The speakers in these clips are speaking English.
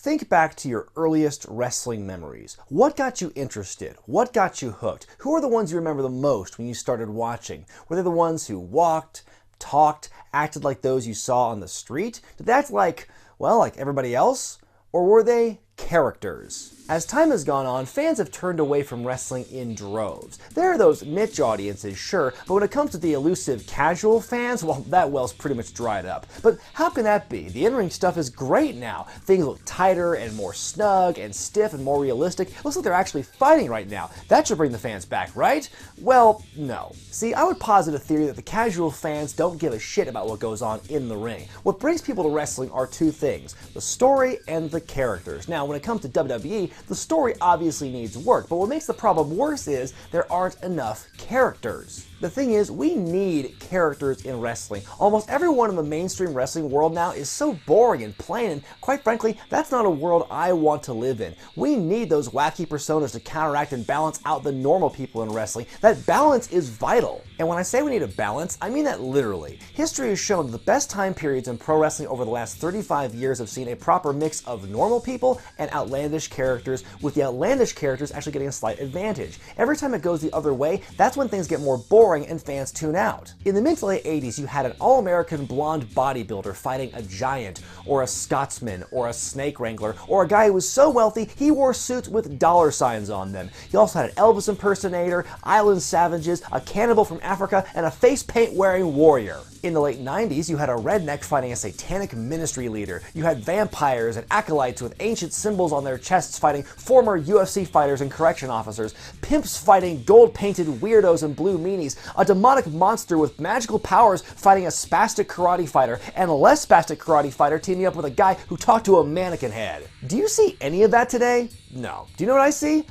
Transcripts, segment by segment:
Think back to your earliest wrestling memories. What got you interested? What got you hooked? Who are the ones you remember the most when you started watching? Were they the ones who walked, talked, acted like those you saw on the street? Did they act like everybody else? Or were they characters? As time has gone on, fans have turned away from wrestling in droves. There are those niche audiences, sure, but when it comes to the elusive casual fans, well, that well's pretty much dried up. But how can that be? The in-ring stuff is great now. Things look tighter and more snug and stiff and more realistic. It looks like they're actually fighting right now. That should bring the fans back, right? Well, no. See, I would posit a theory that the casual fans don't give a shit about what goes on in the ring. What brings people to wrestling are two things: the story and the characters. Now, when it comes to WWE, the story obviously needs work, but what makes the problem worse is there aren't enough characters. The thing is, we need characters in wrestling. Almost everyone in the mainstream wrestling world now is so boring and plain, and quite frankly, that's not a world I want to live in. We need those wacky personas to counteract and balance out the normal people in wrestling. That balance is vital. And when I say we need a balance, I mean that literally. History has shown that the best time periods in pro wrestling over the last 35 years have seen a proper mix of normal people and outlandish characters, with the outlandish characters actually getting a slight advantage. Every time it goes the other way, that's when things get more boring and fans tune out. In the mid to late 80s, you had an all-American blonde bodybuilder fighting a giant, or a Scotsman, or a snake wrangler, or a guy who was so wealthy he wore suits with dollar signs on them. You also had an Elvis impersonator, island savages, a cannibal from Africa, and a face paint wearing warrior. In the late 90s, you had a redneck fighting a satanic ministry leader. You had vampires and acolytes with ancient symbols on their chests fighting former UFC fighters and correction officers. Pimps fighting gold-painted weirdos and blue meanies. A demonic monster with magical powers fighting a spastic karate fighter, and a less spastic karate fighter teaming up with a guy who talked to a mannequin head. Do you see any of that today? No. Do you know what I see?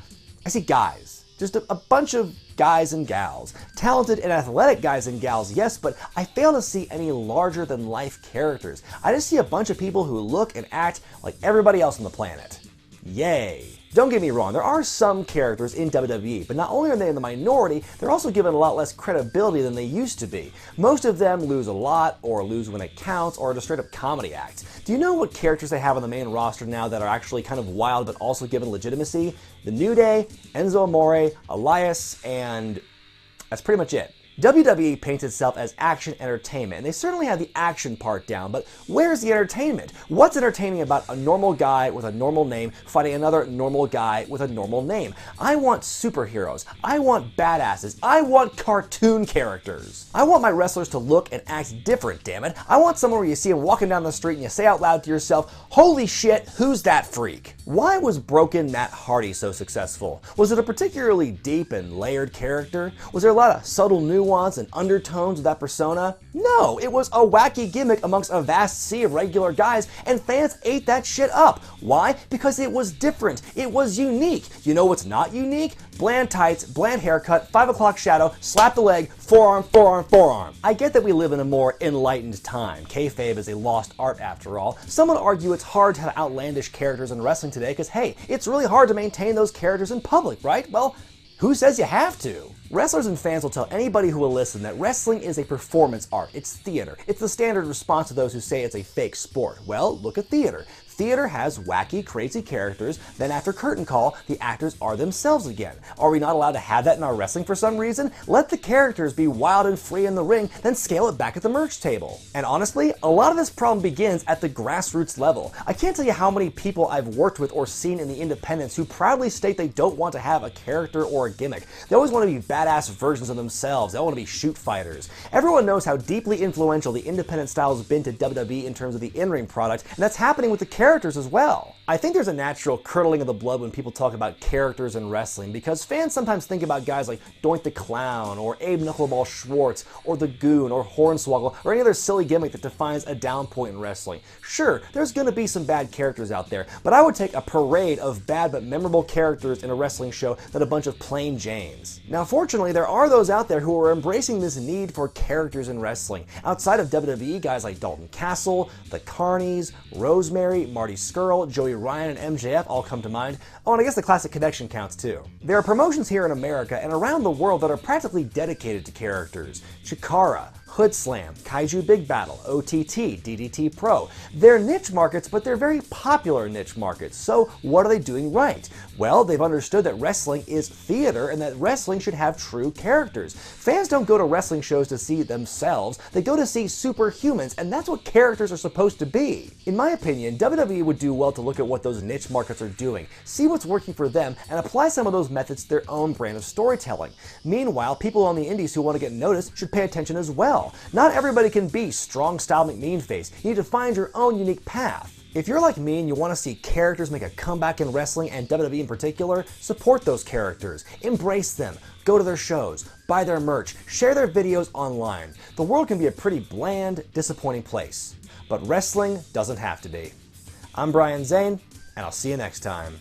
I see guys. Just a bunch of guys and gals. Talented and athletic guys and gals, yes, but I fail to see any larger-than-life characters. I just see a bunch of people who look and act like everybody else on the planet. Yay. Don't get me wrong, there are some characters in WWE, but not only are they in the minority, they're also given a lot less credibility than they used to be. Most of them lose a lot, or lose when it counts, or are just straight-up comedy acts. Do you know what characters they have on the main roster now that are actually kind of wild but also given legitimacy? The New Day, Enzo Amore, Elias, and that's pretty much it. WWE paints itself as action entertainment, and they certainly have the action part down, but where's the entertainment? What's entertaining about a normal guy with a normal name fighting another normal guy with a normal name? I want superheroes. I want badasses. I want cartoon characters. I want my wrestlers to look and act different, damn it. I want someone where you see him walking down the street and you say out loud to yourself, "Holy shit, who's that freak?" Why was Broken Matt Hardy so successful? Was it a particularly deep and layered character? Was there a lot of subtle nuance and undertones of that persona? No, it was a wacky gimmick amongst a vast sea of regular guys, and fans ate that shit up. Why? Because it was different. It was unique. You know what's not unique? Bland tights, bland haircut, 5 o'clock shadow, slap the leg, forearm, forearm, forearm. I get that we live in a more enlightened time. Kayfabe is a lost art after all. Some would argue it's hard to have outlandish characters in wrestling today because, hey, it's really hard to maintain those characters in public, right? Well, who says you have to? Wrestlers and fans will tell anybody who will listen that wrestling is a performance art. It's theater. It's the standard response to those who say it's a fake sport. Well, look at theater. Theater has wacky, crazy characters, then after curtain call, the actors are themselves again. Are we not allowed to have that in our wrestling for some reason? Let the characters be wild and free in the ring, then scale it back at the merch table. And honestly, a lot of this problem begins at the grassroots level. I can't tell you how many people I've worked with or seen in the independents who proudly state they don't want to have a character or a gimmick. They always want to be badass versions of themselves. They all want to be shoot fighters. Everyone knows how deeply influential the independent style has been to WWE in terms of the in-ring product, and that's happening with the characters as well. I think there's a natural curdling of the blood when people talk about characters in wrestling, because fans sometimes think about guys like Doink the Clown, or Abe Knuckleball Schwartz, or The Goon, or Hornswoggle, or any other silly gimmick that defines a down point in wrestling. Sure, there's gonna be some bad characters out there, but I would take a parade of bad but memorable characters in a wrestling show than a bunch of plain Janes. Now, fortunately, there are those out there who are embracing this need for characters in wrestling. Outside of WWE, guys like Dalton Castle, the Carnies, Rosemary, Marty Scurll, Joey Ryan, and MJF all come to mind. Oh, and I guess the Classic Connection counts too. There are promotions here in America and around the world that are practically dedicated to characters. Chikara, Hood Slam, Kaiju Big Battle, OTT, DDT Pro. They're niche markets, but they're very popular niche markets. So what are they doing right? Well, they've understood that wrestling is theater and that wrestling should have true characters. Fans don't go to wrestling shows to see themselves, they go to see superhumans, and that's what characters are supposed to be. In my opinion, WWE would do well to look at what those niche markets are doing, see what's working for them, and apply some of those methods to their own brand of storytelling. Meanwhile, people on the indies who want to get noticed should pay attention as well. Not everybody can be strong style McMeanface. You need to find your own unique path. If you're like me and you want to see characters make a comeback in wrestling, and WWE in particular, support those characters. Embrace them. Go to their shows. Buy their merch. Share their videos online. The world can be a pretty bland, disappointing place. But wrestling doesn't have to be. I'm Brian Zane, and I'll see you next time.